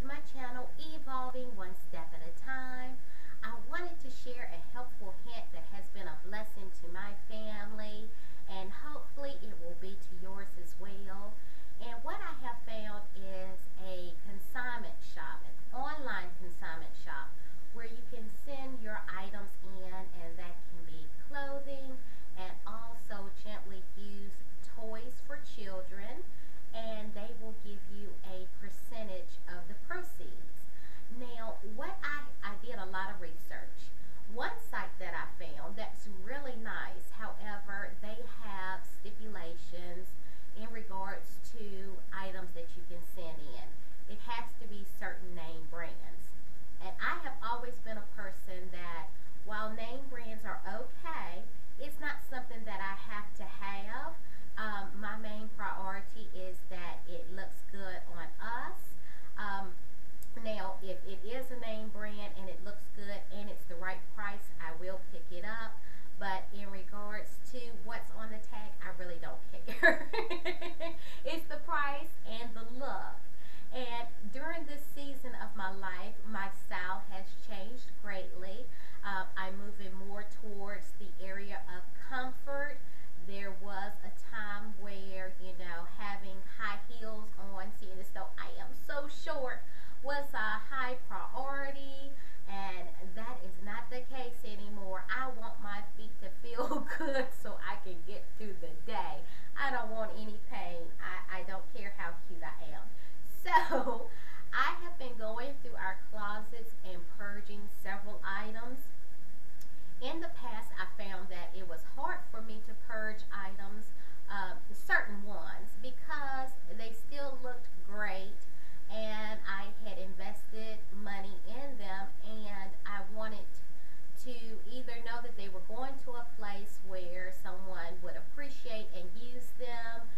my channel, Evolving One Step at a Time. I wanted to share a helpful hint that has been a blessing to my family, and hopefully it will be to yours as well. And what I have found is a consignment shop, an online consignment shop, where you can send your items in, and that can be clothing and also gently used toys for children, and they will give you a percentage of the proceeds. Now, I did a lot of research. One site that I found that's really nice, however, they have stipulations in regards to items that you can send in. It has to be certain name brands. And I have always been a person that, while name brands are okay, it's not something that I have to have. My main priority is that it looks good on us. Now, if it is a name brand and it looks good and it's the right price, I will pick it up. But in regards to what's on the tag, I really don't care. It's the price and the look. And during this season of my life, my style has changed greatly. I'm moving more towards the area of comfort. There was a time where, having high heels on, seeing as though I am so short, was a high priority, and that is not the case anymore. I want my feet to feel good so I can get through the day. I don't want any pain. I don't care how cute I am. So, I have been going through our closets and purging several items. In the past, I found that it was hard for me to purge items, certain ones, because they still looked great and I had invested money in them, and I wanted to either know that they were going to a place where someone would appreciate and use them,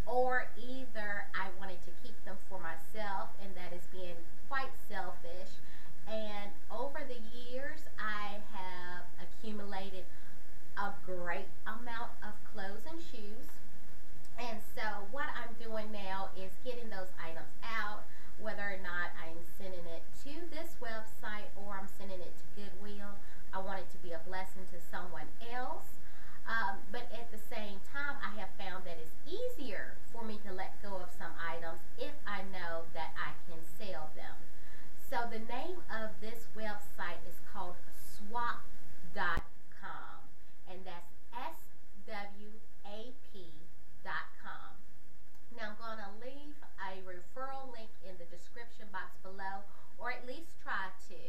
or either I wanted to keep them for myself, and that is being quite selfish. And over the years, I have accumulated a great amount of clothes and shoes. And so what I'm doing now is getting those items out, whether or not I'm sending it to this website or I'm sending it to Goodwill. I want it to be a blessing to someone else. But at the same time, I have found that it's easier for me to let go of some items if I know that I can sell them. So the name of this website is called swap.com, and that's SWAP.com. Now I'm going to leave a referral link in the description box below, or at least try to.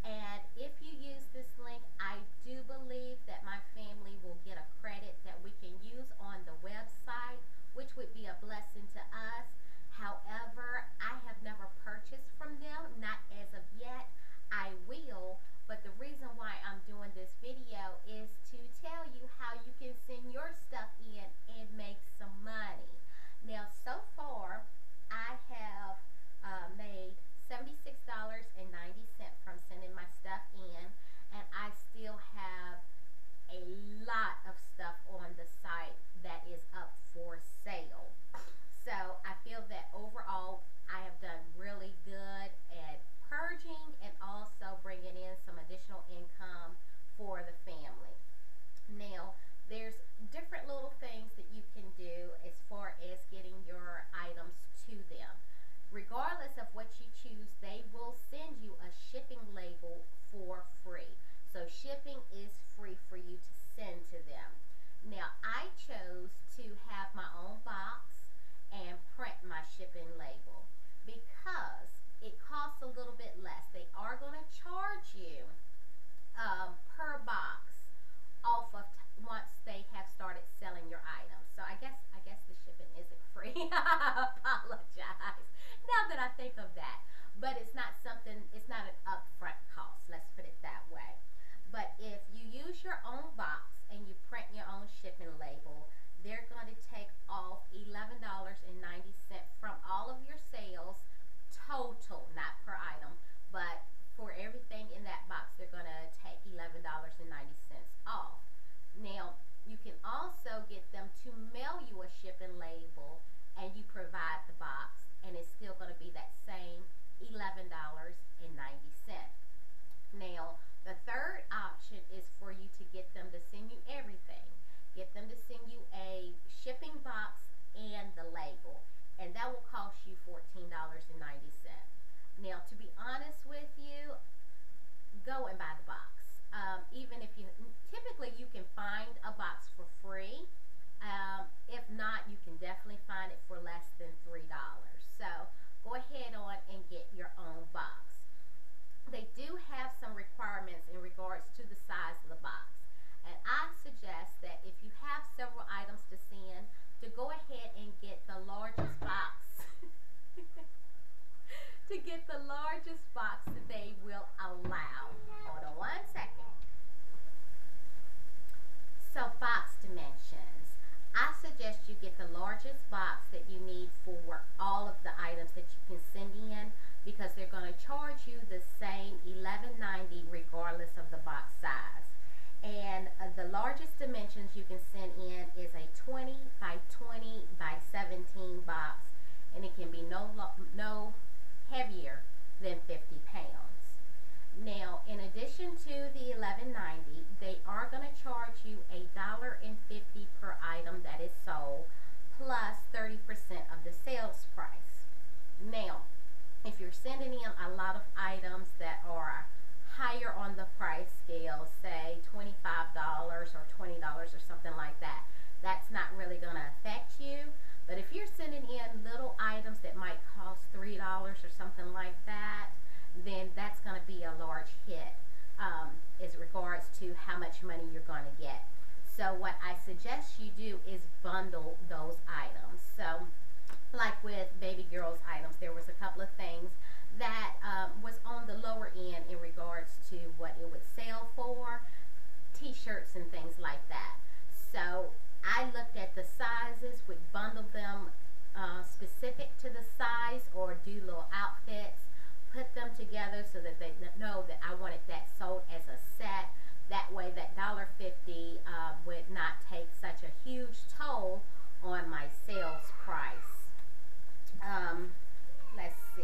And if you use this link, I do believe that my family will get a credit that we can use on the website, which would be a blessing to us. However, I have never purchased from them, not as of yet. I will, but the reason why I'm doing this video is to tell you how you can send your stuff in and make some money. Now, so far, I have made $76.90 from sending my stuff in, and I still have a lot of stuff on the site that is up for sale. So I feel that overall I have done really good at purging and also bringing in some additional income for the family. Now, there's different little things that you can do as far as getting your items to them. Regardless of what you choose, they will send you a shipping label for free. So shipping is free for you to send to them. Now, I chose to have my own box and print my shipping label because it costs a little bit less. They are going to charge you per box off of once they have started selling your items. So I guess the shipping isn't free. I apologize now that I think of that. But it's not an upfront cost, let's put it that way. But if you use your own box and you print your own shipping label, they're going to take off $11.90 from all of your sales total, not per item, but for everything in that box, they're going to take $11.90 off. Now, you can also get them to mail you a shipping label, and you provide the box, and it's still going to be that same $11 that will cost you $14.90. Now, to be honest with you, go and buy the box. Even if you, typically you can find a box for free. If not, you can definitely find it for less than $3. So go ahead on and get your own box. They do have some requirements in regards to the size of the box. And I suggest that if you have several items to send, to go ahead and get the largest box. To get the largest box that they will allow. Hold on one second. So box dimensions. I suggest you get the largest box that you need for all of the items that you can send in, because they're going to charge you the same $11.90 regardless of the box size. And the largest dimensions you can send in is a 20 by 20 by 17 box, and it can be no heavier than 50 pounds. Now, in addition to the $11.90, they are going to charge you $1.50 per item that is sold, plus 30% of the sales price. Now, if you're sending in a lot of items that are higher on the price scale, say $25 or $20 or something like that, that's not really going to affect you. But if you're sending in little items that might cost $3 or something like that, then that's going to be a large hit as regards to how much money you're going to get. So what I suggest you do is bundle those items. So like with baby girls items, there was a couple of things that was on the lower end in regards to what it would sell for, t-shirts and things like that. So I looked at the sizes, would bundle them specific to the size, or do little outfits, put them together so that they know that I wanted that sold as a set. That way that $1.50 would not take such a huge toll on my sales price. Let's see.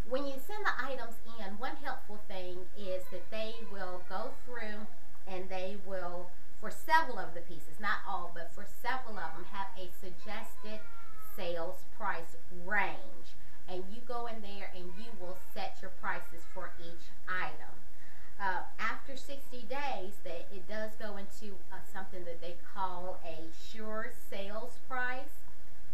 When you send the items in, one helpful thing is that they will go through and they will, for several of the pieces, not all, but for several of them, have a suggested sales price range. And you go in there and you will set your prices for each item. After 60 days, it does go into something that they call a sure sales price,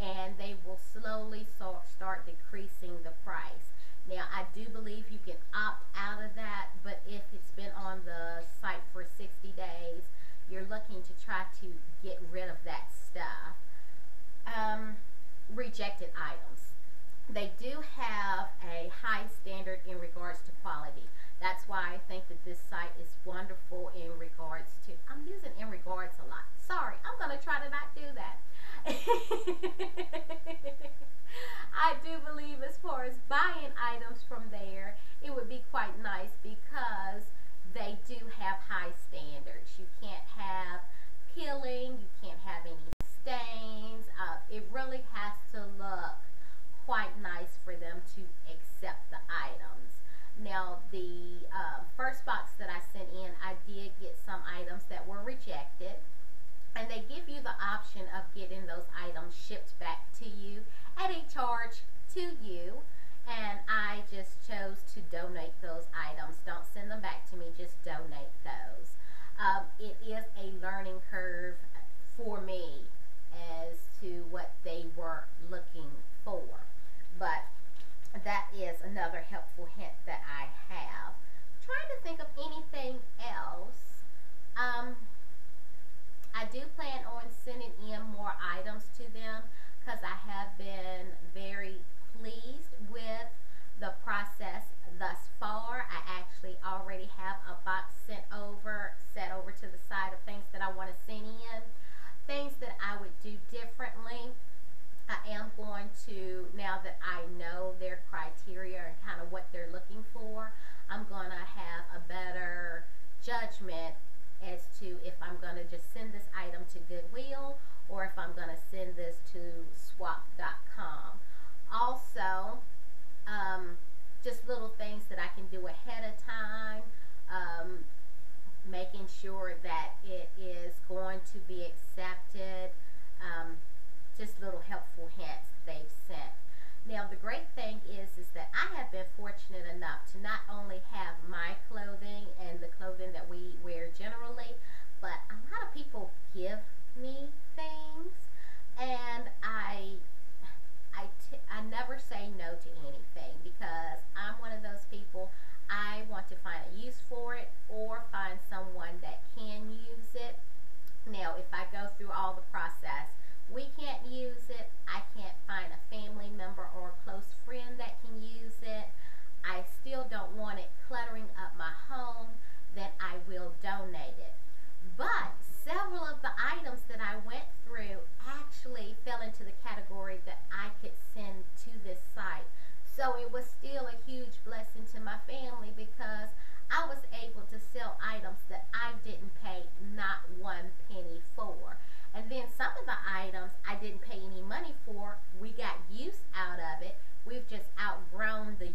and they will slowly start decreasing the price. Now, I do believe you can opt out of that, but if it's been on the site for 60 days, you're looking to try to get rid of that stuff. Rejected items. They do have a high standard in regards to quality. That's why I think that this site is wonderful in regards to, I'm using in regards a lot. Sorry, I'm going to try to not do that. I do believe as far as buying items from there, it would be quite nice because they do have high standards. You can't have peeling, you can't have any stains. It really has to look quite nice for them to accept the items. Now, the first box that I sent in, I did get some items that were rejected. And they give you the option of getting those items shipped back to you at a charge to you. And I just chose to donate those items. Don't send them back to me, just donate those. It is a learning curve for me as to what they were looking for. But that is another helpful hint that I have. I'm trying to think of anything else. I do plan on sending in more items to them because I have been very pleased with the process thus far. I actually already have a box set over to the side of things that I want to send in. Things that I would do differently. I am going to, now that I know their criteria and kind of what they're looking for, I'm going to have a better judgment as to if I'm going to just send this item to Goodwill or if I'm going to send this to swap.com. Also, just little things that I can do ahead of time, making sure that it is going to be accepted, just little helpful hints they've sent. Now the great thing is that I have been fortunate enough to not only have my clothing and the clothing that we wear generally, but a lot of people give me things, and I never say no to anything because I'm one of those people. I want to find a use for it or find someone that can use it. Now, if I go through all the process, we can't use it, I can't find a family member or a close friend that can use it, I still don't want it cluttering up my home, then I will donate it. But several of the items that I went through actually fell into the category that I could send to this site. So it was still a huge blessing to my family because I was able to sell items that I didn't pay not one penny for. And then some of the items I didn't pay any money for, we got use out of it. We've just outgrown the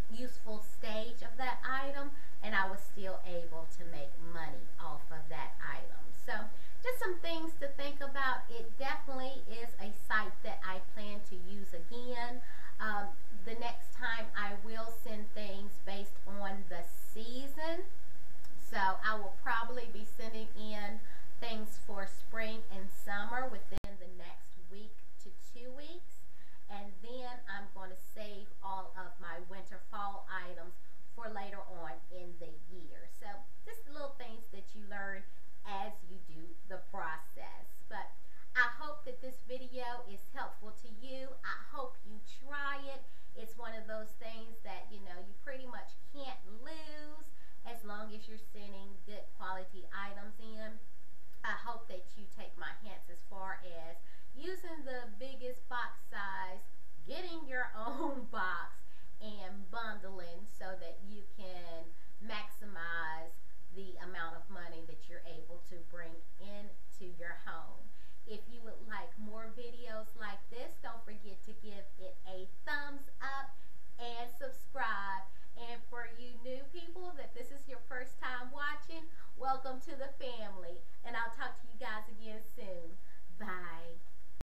useful stage of that item, and I was still able to make money off of that item. So just some things to think about. It definitely is a